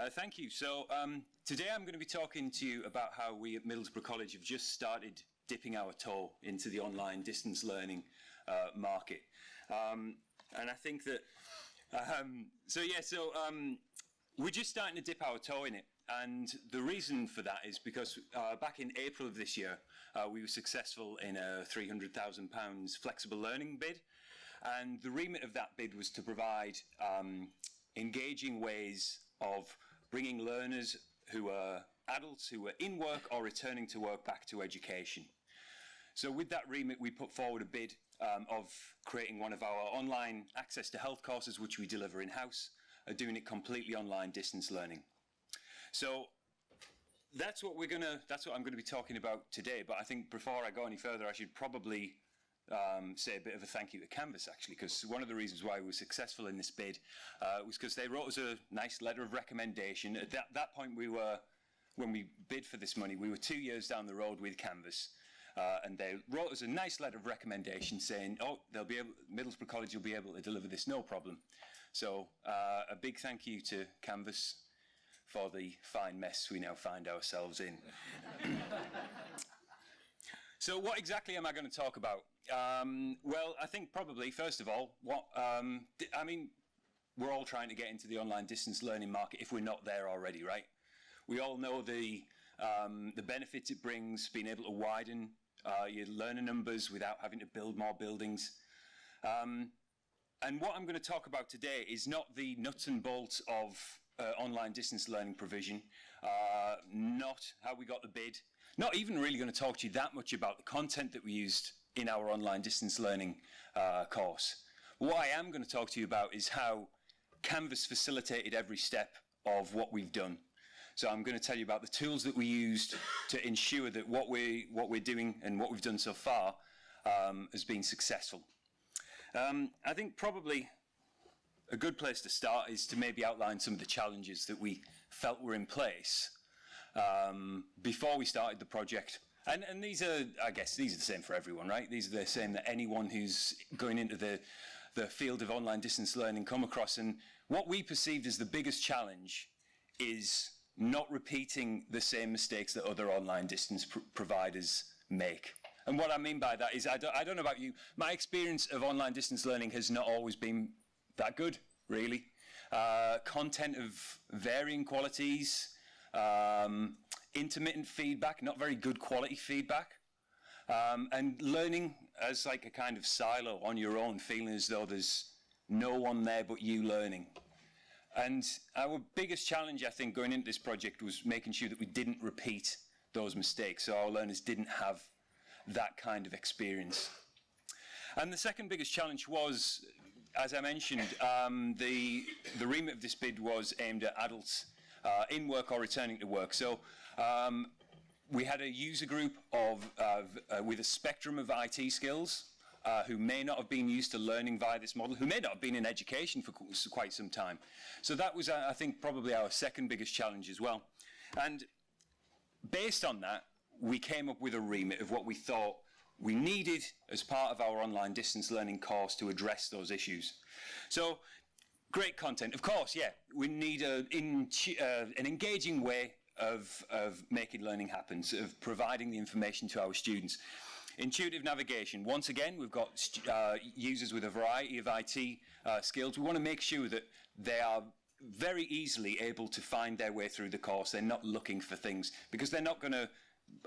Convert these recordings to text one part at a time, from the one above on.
Thank you. So today I'm going to be talking to you about how we at Middlesbrough College have just started dipping our toe into the online distance learning market. And I think that, we're just starting to dip our toe in it. And the reason for that is because back in April of this year, we were successful in a £300,000 flexible learning bid. And the remit of that bid was to provide engaging ways of bringing learners who are adults who are in work or returning to work back to education. So with that remit, we put forward a bid of creating one of our online access to health courses, which we deliver in-house, doing it completely online distance learning. So that's what I'm going to be talking about today. But I think before I go any further, I should probably say a bit of a thank you to Canvas, actually, because one of the reasons why we were successful in this bid was because they wrote us a nice letter of recommendation. At that point, when we bid for this money, we were 2 years down the road with Canvas, and they wrote us a nice letter of recommendation saying, "Oh, Middlesbrough College will be able to deliver this, no problem." So a big thank you to Canvas for the fine mess we now find ourselves in. So what exactly am I going to talk about? Well, I think probably, first of all, we're all trying to get into the online distance learning market if we're not there already, right? We all know the benefits it brings, being able to widen your learner numbers without having to build more buildings. And what I'm going to talk about today is not the nuts and bolts of online distance learning provision, not how we got the bid, not even really going to talk to you that much about the content that we used in our online distance learning course. What I am going to talk to you about is how Canvas facilitated every step of what we've done. So I'm going to tell you about the tools that we used to ensure that what we're doing and what we've done so far has been successful. I think probably a good place to start is to maybe outline some of the challenges that we felt were in place before we started the project. And these are, I guess, these are the same for everyone, right? These are the same that anyone who's going into the field of online distance learning come across. And what we perceived as the biggest challenge is not repeating the same mistakes that other online distance providers make. And what I mean by that is, I don't know about you, my experience of online distance learning has not always been that good, really. Content of varying qualities, intermittent feedback, not very good quality feedback, and learning as like a kind of silo on your own, feeling as though there's no one there but you learning. And our biggest challenge, I think, going into this project was making sure that we didn't repeat those mistakes, so our learners didn't have that kind of experience. And the second biggest challenge was, as I mentioned, the remit of this bid was aimed at adults in work or returning to work. So we had a user group with a spectrum of IT skills who may not have been used to learning via this model, who may not have been in education for quite some time. So that was, I think, probably our second biggest challenge as well. And based on that, we came up with a remit of what we thought we needed as part of our online distance learning course to address those issues. So, great content. Of course, yeah, we need an engaging way of making learning happen, of providing the information to our students. Intuitive navigation. Once again, we've got users with a variety of IT skills. We want to make sure that they are very easily able to find their way through the course. They're not looking for things, because they're not going to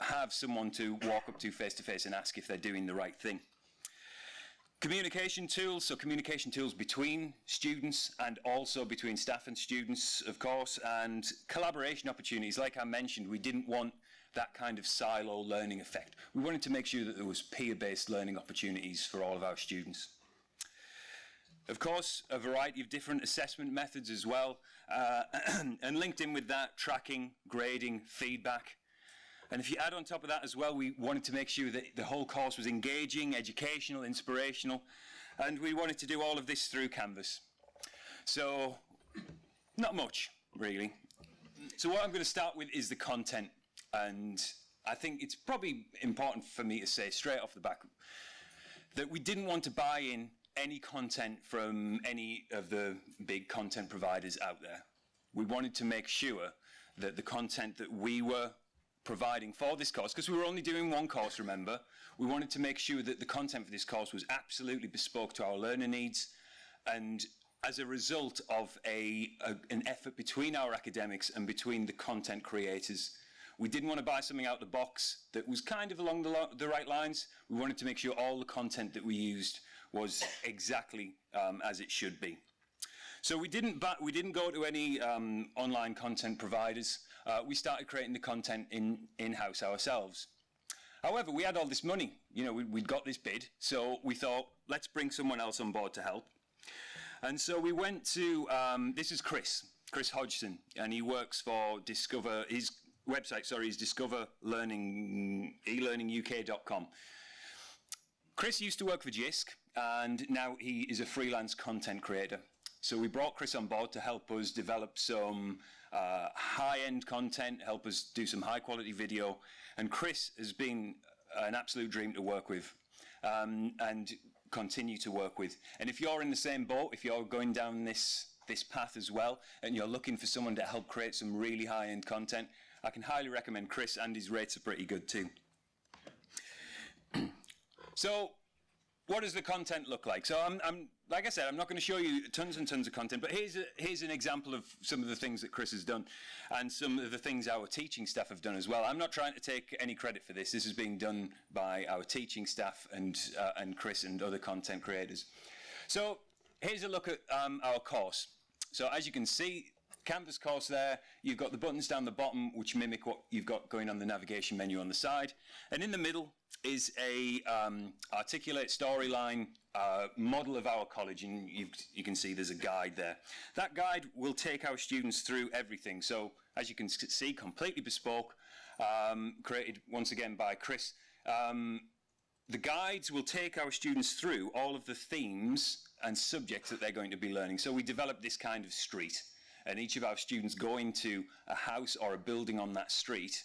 have someone to walk up to face and ask if they're doing the right thing. Communication tools, so communication tools between students and also between staff and students, of course, and collaboration opportunities. Like I mentioned, we didn't want that kind of silo learning effect. We wanted to make sure that there was peer-based learning opportunities for all of our students. Of course, a variety of different assessment methods as well, and linked in with that, tracking, grading, feedback. And if you add on top of that as well, we wanted to make sure that the whole course was engaging, educational, inspirational, and we wanted to do all of this through Canvas. So, not much, really. So what I'm going to start with is the content, and I think it's probably important for me to say straight off the back that we didn't want to buy in any content from any of the big content providers out there. we wanted to make sure that the content that we were providing for this course, because we were only doing one course, remember, we wanted to make sure that the content for this course was absolutely bespoke to our learner needs, and as a result of an effort between our academics and between the content creators. We didn't want to buy something out of the box that was kind of along the right lines. We wanted to make sure all the content that we used was exactly as it should be. So we didn't go to any online content providers. We started creating the content in-house ourselves. However, we had all this money. You know, we'd got this bid, so we thought, let's bring someone else on board to help. And so we went to, this is Chris Hodgson, and he works for Discover, his website, sorry, is discoverlearninguk.com. Chris used to work for JISC, and now he is a freelance content creator. So we brought Chris on board to help us develop some high-end content, help us do some high-quality video, and Chris has been an absolute dream to work with, and continue to work with. And if you're in the same boat, if you're going down this path as well, and you're looking for someone to help create some really high-end content, I can highly recommend Chris, and his rates are pretty good too. So, what does the content look like? So, like I said, I'm not going to show you tons and tons of content, but here's an example of some of the things that Chris has done, and some of the things our teaching staff have done as well. I'm not trying to take any credit for this. This is being done by our teaching staff and Chris and other content creators. So, here's a look at our course. So, as you can see, Canvas course there, you've got the buttons down the bottom which mimic what you've got going on the navigation menu on the side, and in the middle is a articulate storyline model of our college, and you can see there's a guide there. That guide will take our students through everything. So as you can see, completely bespoke, created once again by Chris. The guides will take our students through all of the themes and subjects that they're going to be learning. So we developed this kind of street, and each of our students go into a house or a building on that street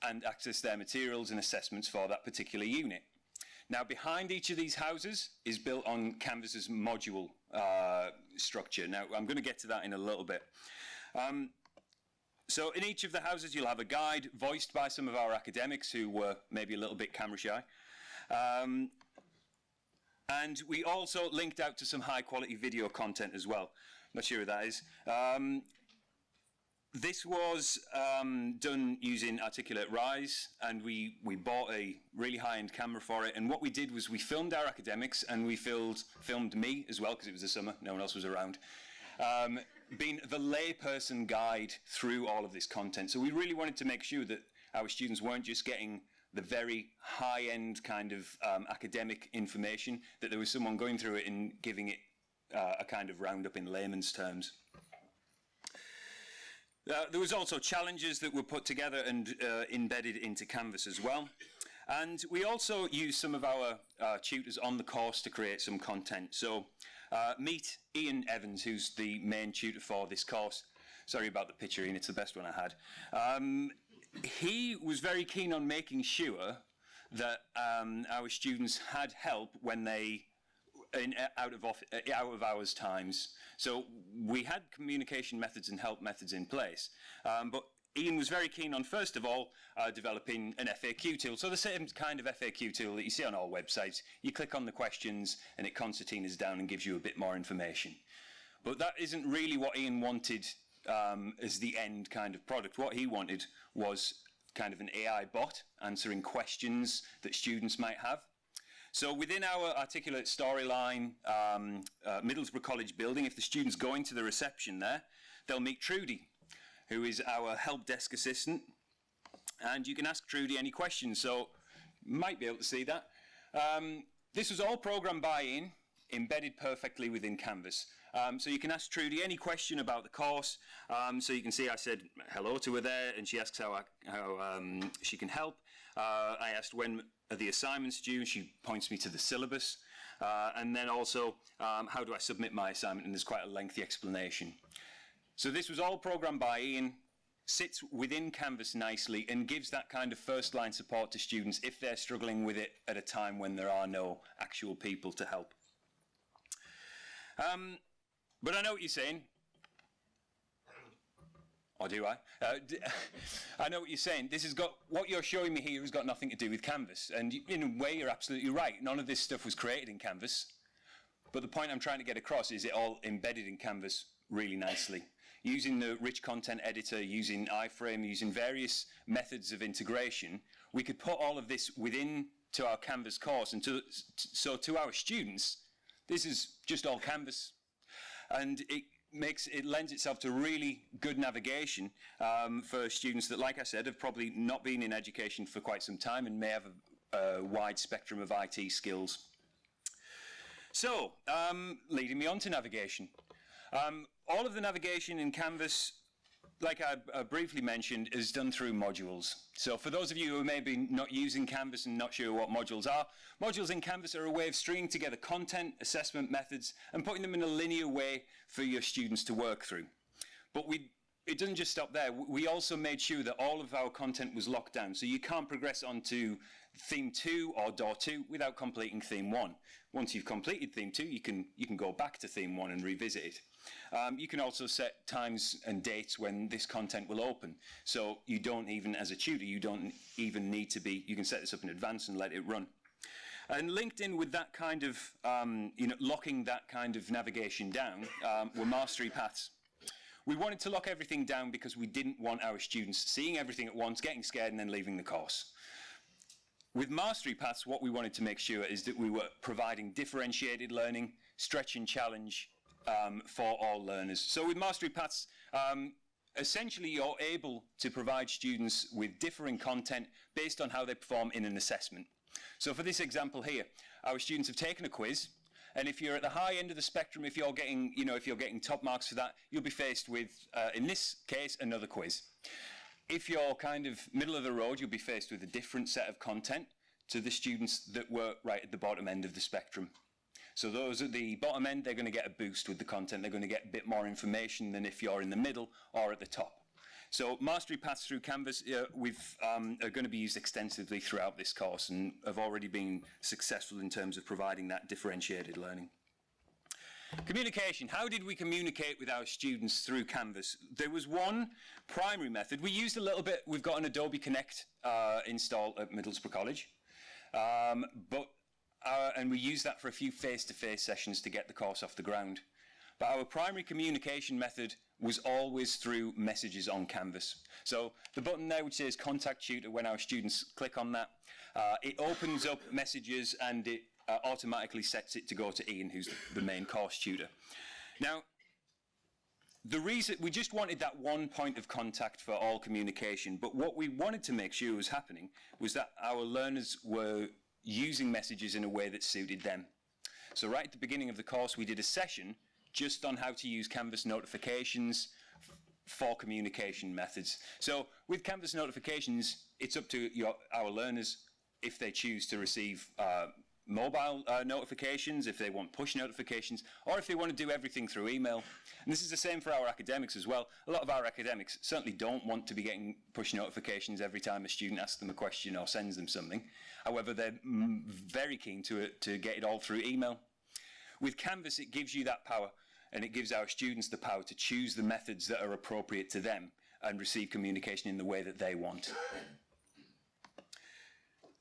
and access their materials and assessments for that particular unit. Now, behind each of these houses is built on Canvas's module structure. Now, I'm going to get to that in a little bit. So in each of the houses, you'll have a guide voiced by some of our academics who were maybe a little bit camera shy. And we also linked out to some high-quality video content as well. Not sure who that is. This was done using Articulate Rise, and we bought a really high-end camera for it. And what we did was we filmed our academics, and we filmed me as well, because it was the summer, no one else was around, being the layperson guide through all of this content. So we really wanted to make sure that our students weren't just getting the very high-end kind of academic information, that there was someone going through it and giving it a kind of roundup in layman's terms. There was also challenges that were put together and embedded into Canvas as well. And we also used some of our tutors on the course to create some content. So meet Ian Evans, who's the main tutor for this course. Sorry about the picture, Ian, it's the best one I had. He was very keen on making sure that our students had help when they out of hours times. So we had communication methods and help methods in place, but Ian was very keen on, first of all, developing an FAQ tool. So the same kind of FAQ tool that you see on all websites. You click on the questions and it concertinas down and gives you a bit more information. But that isn't really what Ian wanted as the end kind of product. What he wanted was kind of an AI bot answering questions that students might have. So within our articulate storyline, Middlesbrough College building, if the students go into the reception there, they'll meet Trudy, who is our help desk assistant. And you can ask Trudy any questions, so you might be able to see that. This was all programmed by Ian, embedded perfectly within Canvas. So you can ask Trudy any question about the course. So you can see I said hello to her there, and she asks how she can help. I asked when are the assignments due, and she points me to the syllabus. And then also, how do I submit my assignment? And there's quite a lengthy explanation. So this was all programmed by Ian, sits within Canvas nicely, and gives that kind of first-line support to students if they're struggling with it at a time when there are no actual people to help. But I know what you're saying. Or do I? I know what you're saying. What you're showing me here has got nothing to do with Canvas. And in a way, you're absolutely right. None of this stuff was created in Canvas. But the point I'm trying to get across is it all embedded in Canvas really nicely. Using the rich content editor, using iframe, using various methods of integration, we could put all of this within to our Canvas course. And so to our students, this is just all Canvas. And it lends itself to really good navigation for students that, like I said, have probably not been in education for quite some time and may have a wide spectrum of IT skills. So, leading me on to navigation. All of the navigation in Canvas, like I briefly mentioned, is done through modules. So for those of you who may be not using Canvas and not sure what modules are, modules in Canvas are a way of stringing together content, assessment methods, and putting them in a linear way for your students to work through. But it doesn't just stop there. We also made sure that all of our content was locked down. So you can't progress onto Theme 2 or Door 2 without completing Theme 1. Once you've completed Theme 2, you can go back to Theme 1 and revisit it. You can also set times and dates when this content will open. So you don't even, as a tutor, you don't even need to be, you can set this up in advance and let it run. And linked in with that kind of, locking that kind of navigation down were mastery paths. We wanted to lock everything down because we didn't want our students seeing everything at once, getting scared and then leaving the course. With mastery paths, what we wanted to make sure is that we were providing differentiated learning, stretch and challenge for all learners. So with mastery paths, essentially you're able to provide students with differing content based on how they perform in an assessment. So for this example here, our students have taken a quiz, and if you're at the high end of the spectrum, if you're getting, if you're getting top marks for that, you'll be faced with, in this case, another quiz. If you're kind of middle of the road, you'll be faced with a different set of content to the students that were right at the bottom end of the spectrum. So those at the bottom end, they're going to get a boost with the content. They're going to get a bit more information than if you're in the middle or at the top. So mastery paths through Canvas are going to be used extensively throughout this course and have already been successful in terms of providing that differentiated learning. Communication. How did we communicate with our students through Canvas? There was one primary method. We used a little bit. We've got an Adobe Connect installed at Middlesbrough College. And we used that for a few face-to-face sessions to get the course off the ground. But our primary communication method was always through messages on Canvas. So the button there which says Contact Tutor, when our students click on that, it opens up messages and it automatically sets it to go to Ian, who's the main course tutor. Now, the reason we just wanted that one point of contact for all communication, but what we wanted to make sure was happening was that our learners were using messages in a way that suited them. So right at the beginning of the course, we did a session just on how to use Canvas notifications for communication methods. So with Canvas notifications, it's up to our learners if they choose to receive mobile notifications, if they want push notifications, or if they want to do everything through email. And this is the same for our academics as well. A lot of our academics certainly don't want to be getting push notifications every time a student asks them a question or sends them something. However, they're very keen to get it all through email. With Canvas, it gives you that power, and it gives our students the power to choose the methods that are appropriate to them and receive communication in the way that they want.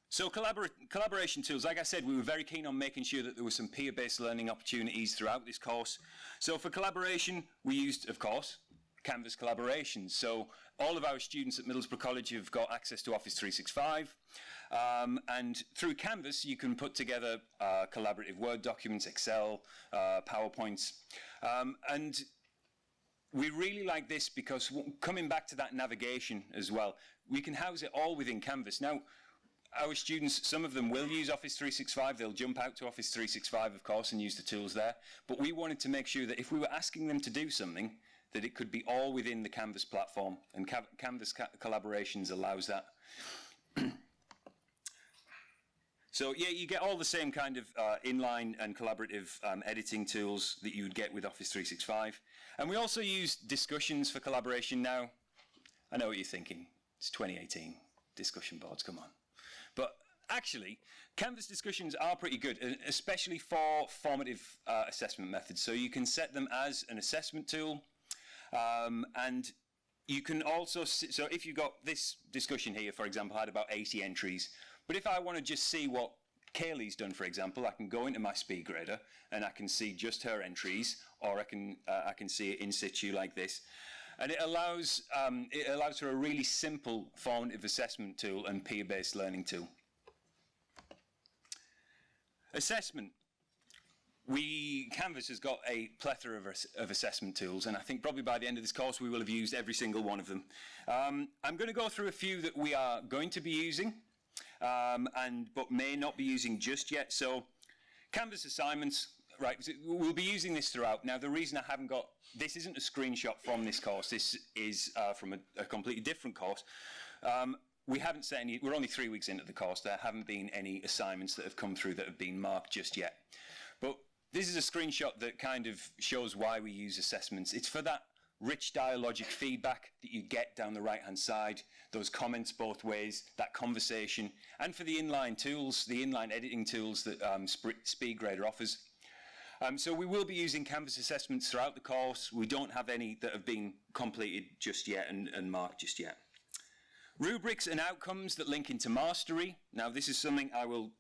So collaboration tools, like I said, we were very keen on making sure that there were some peer-based learning opportunities throughout this course. So for collaboration, we used, of course, Canvas collaborations. So all of our students at Middlesbrough College have got access to Office 365. And through Canvas, you can put together collaborative Word documents, Excel, PowerPoints. And we really like this because coming back to that navigation as well, we can house it all within Canvas. Now, our students, some of them will use Office 365. They'll jump out to Office 365, of course, and use the tools there. But we wanted to make sure that if we were asking them to do something, that it could be all within the Canvas platform. And Canvas Collaborations allows that. So, yeah, you get all the same kind of inline and collaborative editing tools that you would get with Office 365. And we also use discussions for collaboration now. I know what you're thinking. It's 2018. Discussion boards, come on. But actually, Canvas discussions are pretty good, especially for formative assessment methods. So you can set them as an assessment tool, and you can also, so if you've got this discussion here, for example, I had about 80 entries, but if I want to just see what Kaylee's done, for example, I can go into my speed grader and I can see just her entries, or I can see it in situ like this. And it allows for a really simple formative assessment tool and peer-based learning tool. Assessment. Canvas has got a plethora of assessment tools, and I think probably by the end of this course we will have used every single one of them. I'm going to go through a few that we are going to be using, but may not be using just yet. So, Canvas assignments, right, we'll be using this throughout. Now, the reason I haven't got, this isn't a screenshot from this course, this is from a completely different course. We haven't set any, we're only 3 weeks into the course, there haven't been any assignments that have come through that have been marked just yet. But this is a screenshot that kind of shows why we use assessments. It's for that rich dialogic feedback that you get down the right-hand side, those comments both ways, that conversation, and for the inline tools, the inline editing tools that SpeedGrader offers. So we will be using Canvas assessments throughout the course. We don't have any that have been completed just yet and marked just yet. Rubrics and outcomes that link into mastery. Now, this is something I will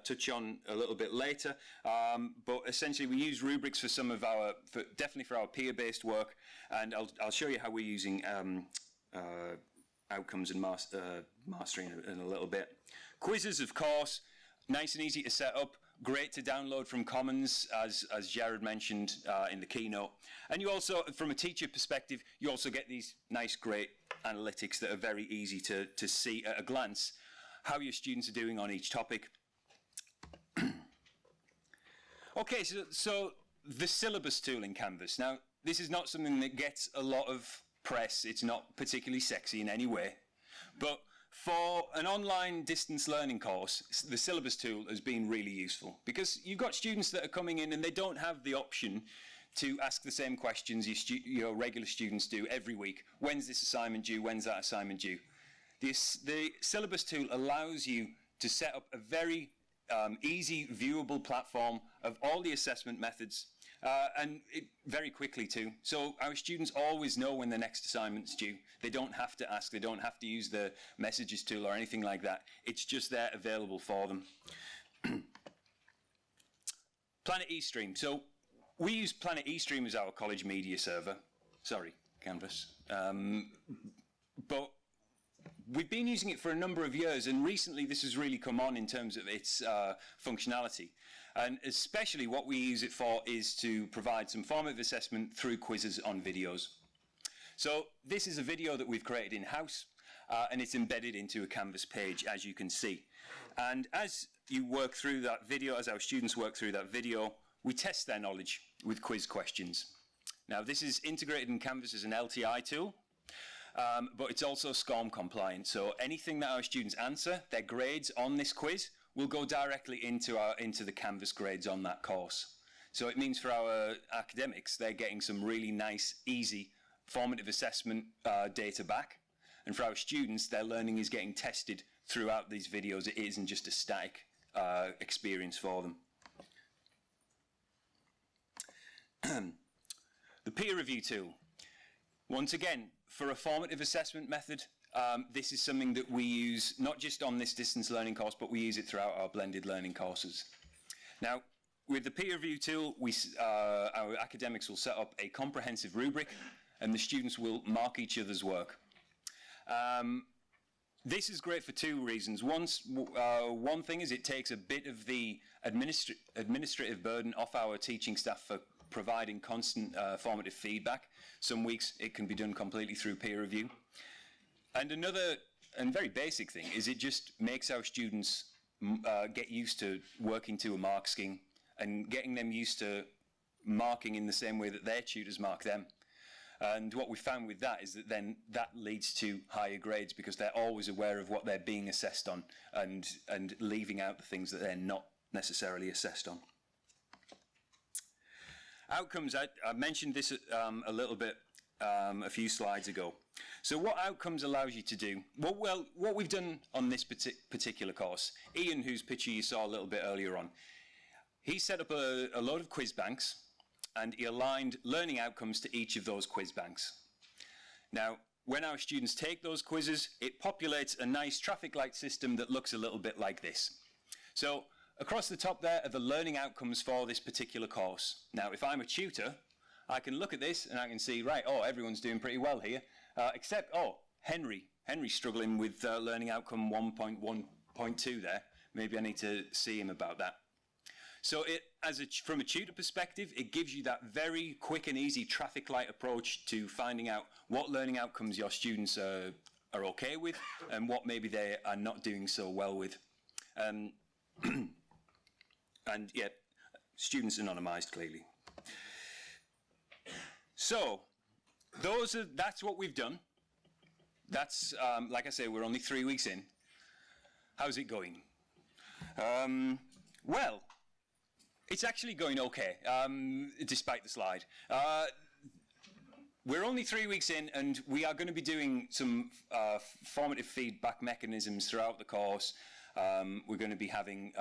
touch on a little bit later, but essentially we use rubrics for some of our, definitely for our peer-based work, and I'll show you how we're using outcomes and mastery in a little bit. Quizzes, of course, nice and easy to set up, great to download from Commons, as Jared mentioned in the keynote. And you also, from a teacher perspective, you also get these nice, great analytics that are very easy to see at a glance how your students are doing on each topic. Okay, so the syllabus tool in Canvas. Now, this is not something that gets a lot of press. It's not particularly sexy in any way. But for an online distance learning course, the syllabus tool has been really useful because you've got students that are coming in and they don't have the option to ask the same questions your regular students do every week. When's this assignment due? When's that assignment due? The syllabus tool allows you to set up a very easy, viewable platform of all the assessment methods, and very quickly too. So our students always know when the next assignment's due. They don't have to ask, they don't have to use the messages tool or anything like that. It's just there available for them. Planet eStream. So we use Planet eStream as our college media server. Sorry, Canvas. But we've been using it for a number of years, and recently this has really come on in terms of its functionality. And especially what we use it for is to provide some formative assessment through quizzes on videos. So this is a video that we've created in-house, and it's embedded into a Canvas page, as you can see. And as you work through that video, as our students work through that video, we test their knowledge with quiz questions. Now, this is integrated in Canvas as an LTI tool, but it's also SCORM compliant. So anything that our students answer, their grades on this quiz, will go directly into the Canvas grades on that course. So it means for our academics, they're getting some really nice, easy formative assessment data back. And for our students, their learning is getting tested throughout these videos. It isn't just a static experience for them. The peer review tool. Once again, for a formative assessment method, this is something that we use not just on this distance learning course, but we use it throughout our blended learning courses. Now, with the peer review tool, our academics will set up a comprehensive rubric, and the students will mark each other's work. This is great for two reasons. One thing is it takes a bit of the administrative burden off our teaching staff for providing constant formative feedback. Some weeks it can be done completely through peer review. And another and very basic thing is it just makes our students get used to working to a mark scheme and getting them used to marking in the same way that their tutors mark them. And what we found with that is that then that leads to higher grades because they're always aware of what they're being assessed on and leaving out the things that they're not necessarily assessed on. Outcomes, I mentioned this a little bit a few slides ago. So what outcomes allows you to do? Well, what we've done on this particular course, Ian, whose picture you saw a little bit earlier on, he set up a load of quiz banks and he aligned learning outcomes to each of those quiz banks. Now, when our students take those quizzes, it populates a nice traffic light system that looks a little bit like this. So across the top there are the learning outcomes for this particular course. Now, if I'm a tutor, I can look at this and I can see, right, oh, everyone's doing pretty well here, except, oh, Henry's struggling with learning outcome 1.1.2 there. Maybe I need to see him about that. So from a tutor perspective, it gives you that very quick and easy traffic light approach to finding out what learning outcomes your students are okay with and what maybe they are not doing so well with. And yeah, students anonymized clearly. So that's what we've done. That's, like I say, we're only 3 weeks in. How's it going? Well, it's actually going okay, despite the slide. We're only 3 weeks in, and we are going to be doing some formative feedback mechanisms throughout the course. We're going to be having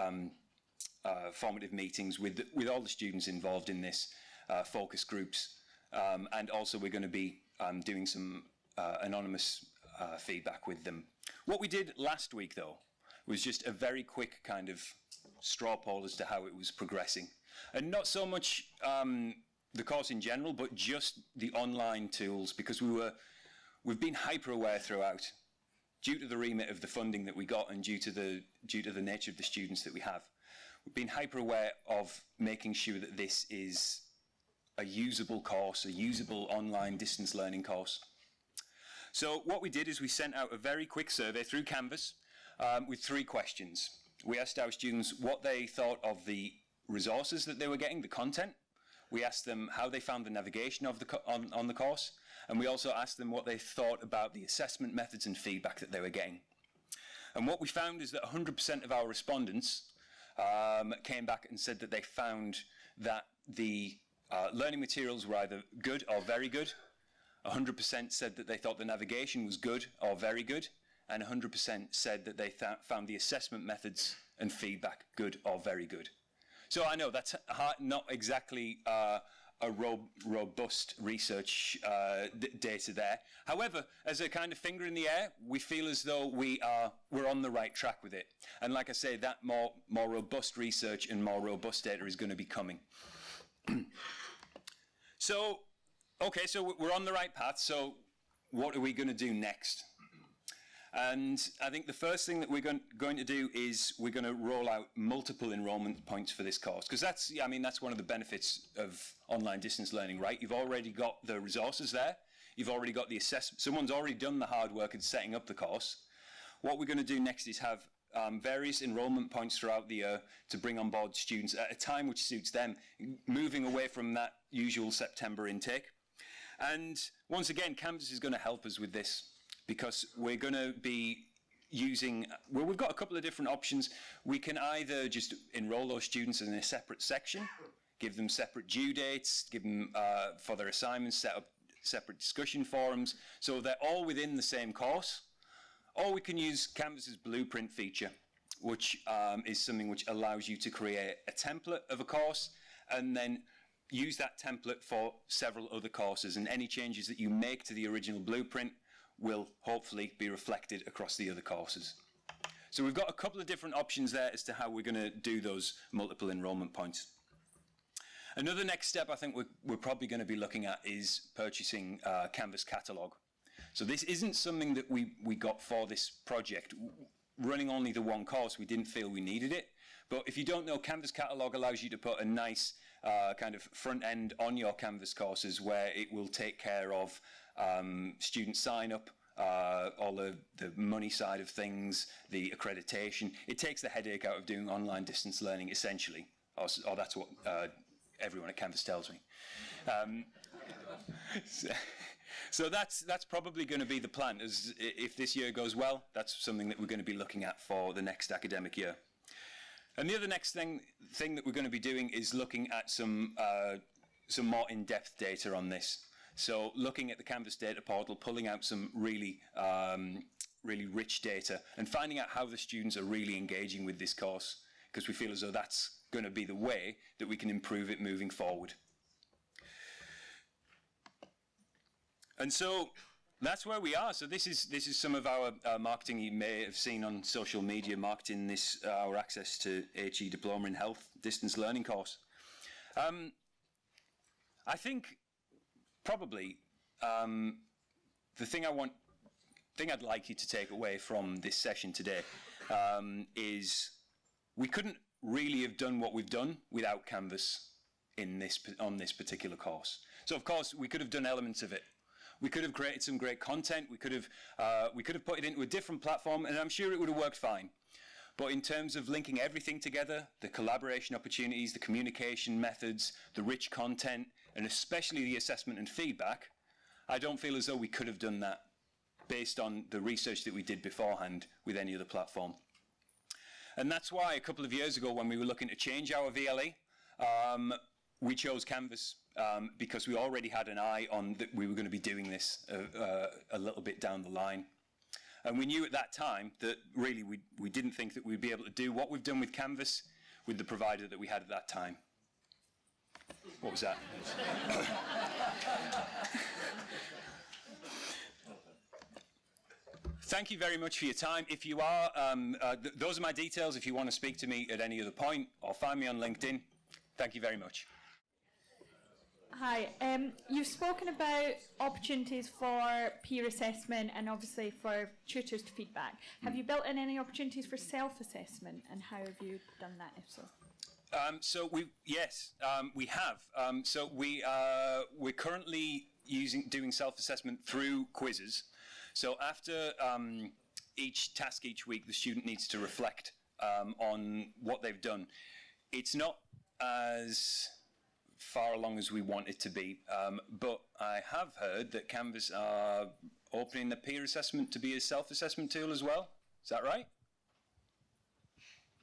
formative meetings with all the students involved in this, focus groups, and also we're going to be doing some anonymous feedback with them. What we did last week, though, was just a very quick kind of straw poll as to how it was progressing. And not so much the course in general, but just the online tools, because we've been hyper aware throughout, due to the remit of the funding that we got and due to the nature of the students that we have. We've been hyper aware of making sure that this is a usable course, a usable online distance learning course. So what we did is we sent out a very quick survey through Canvas with 3 questions. We asked our students what they thought of the resources that they were getting, the content. We asked them how they found the navigation of on the course. And we also asked them what they thought about the assessment methods and feedback that they were getting. And what we found is that 100% of our respondents came back and said that they found that the learning materials were either good or very good. 100% said that they thought the navigation was good or very good. And 100% said that they found the assessment methods and feedback good or very good. So I know that's not exactly a robust research data there. However, as a kind of finger in the air, we feel as though we're on the right track with it. And like I say, that more robust research and more robust data is going to be coming. So, okay, so we're on the right path. So what are we going to do next? And I think the first thing that we're going to do is we're going to roll out multiple enrollment points for this course. Because that's one of the benefits of online distance learning, right? You've already got the resources there. You've already got the assessment. Someone's already done the hard work in setting up the course. What we're going to do next is have various enrollment points throughout the year to bring on board students at a time which suits them, moving away from that usual September intake. And once again, Canvas is going to help us with this, because we're going to be using, well, we've got a couple of different options. We can either just enroll those students in a separate section, give them separate due dates, give them for their assignments, set up separate discussion forums, so they're all within the same course. Or we can use Canvas's blueprint feature, which is something which allows you to create a template of a course and then use that template for several other courses, and any changes that you make to the original blueprint will hopefully be reflected across the other courses. So we've got a couple of different options there as to how we're going to do those multiple enrollment points. Another next step I think we're probably going to be looking at is purchasing Canvas Catalog. So this isn't something that we got for this project. Running only the one course, we didn't feel we needed it. But if you don't know, Canvas Catalog allows you to put a nice kind of front end on your Canvas courses, where it will take care of student sign up, all the money side of things, the accreditation. It takes the headache out of doing online distance learning, essentially, or that's what everyone at Canvas tells me. So that's probably going to be the plan. If this year goes well, that's something that we're going to be looking at for the next academic year. And the other next thing that we're going to be doing is looking at some more in-depth data on this. So looking at the Canvas data portal, pulling out some really rich data and finding out how the students are really engaging with this course, because we feel as though that's going to be the way that we can improve it moving forward. And so that's where we are. So this is some of our marketing you may have seen on social media, marketing this, our access to HE Diploma in Health distance learning course. I think probably the thing I'd like you to take away from this session today is we couldn't really have done what we've done without Canvas on this particular course. So of course we could have done elements of it. We could have created some great content. We could have put it into a different platform, and I'm sure it would have worked fine. But in terms of linking everything together, the collaboration opportunities, the communication methods, the rich content, and especially the assessment and feedback, I don't feel as though we could have done that based on the research that we did beforehand with any other platform. And that's why a couple of years ago, when we were looking to change our VLE, we chose Canvas because we already had an eye on that we were going to be doing this a little bit down the line. And we knew at that time that really we didn't think that we'd be able to do what we've done with Canvas with the provider that we had at that time. What was that? Thank you very much for your time. If you are, those are my details if you want to speak to me at any other point or find me on LinkedIn. Thank you very much. Hi, you've spoken about opportunities for peer assessment and obviously for tutors to feedback. Have you built in any opportunities for self-assessment, and how have you done that, if so? We have. So we're currently doing self-assessment through quizzes. So after each task each week, the student needs to reflect on what they've done. It's not as far along as we want it to be, but I have heard that Canvas are opening the peer assessment to be a self-assessment tool as well. Is that right?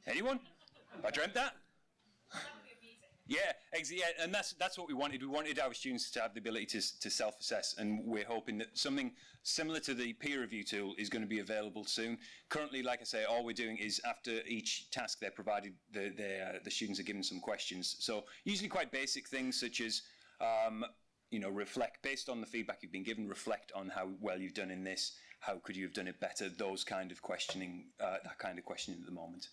Anyone? Have I dreamt that? Yeah, and that's what we wanted. We wanted our students to have the ability to self-assess, and we're hoping that something similar to the peer review tool is going to be available soon. Currently, like I say, all we're doing is after each task they're provided, the students are given some questions. So usually quite basic things such as, reflect, based on the feedback you've been given, reflect on how well you've done in this, how could you have done it better, those kind of questioning, that kind of questioning at the moment.